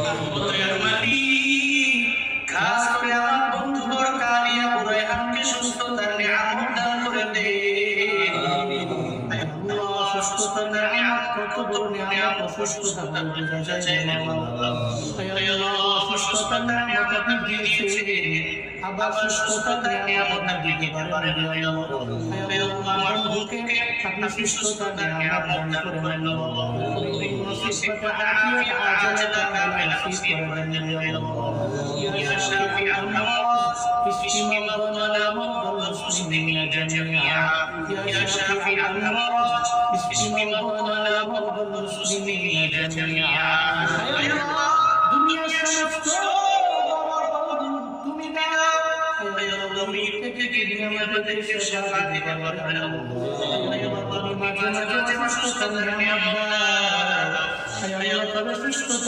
দয়ার মালিক খাস করে আমার বন্ধু বড় কালিয়া বুরাইহানকে সুস্থতার নিয়ামত দান করে দে। আল্লাহ সুস্থতার নিয়ামত কত বড় নিয়ামত, অসুস্থতা বলে বোঝা যায় না। আল্লাহ সুস্থতার নিয়ামত আপনি দিয়েছেন, আবার সুস্থতার নিয়ামত আপনি দিতে পারেন না। আল্লাহ আমার বন্ধুকে আপনি সুস্থতার নিয়ামত দান করেন আল্লাহ। নসিবত আফিয়ত আজলত কামিল নসিব করেন আল্লাহ। ইয়া শাফি'আল আমরাদ ইশফি মারদানা ওয়াল মুসলিমিনা জামিআ। ইয়া শাফি'আল আমরাদ ইশফি মারদানা ওয়াল মুসলিমিনা জামিআ। আল্লাহ দুনিয়ার সমস্ত তুমি দাও আল্লাহ, থেকে আমাদের সেবা দিতে পারেন আল্লাহ। তুমি মাঝে মাঝে সুস্থতার নিয়ামত দাও আল্লাহ, তবে সুস্থতার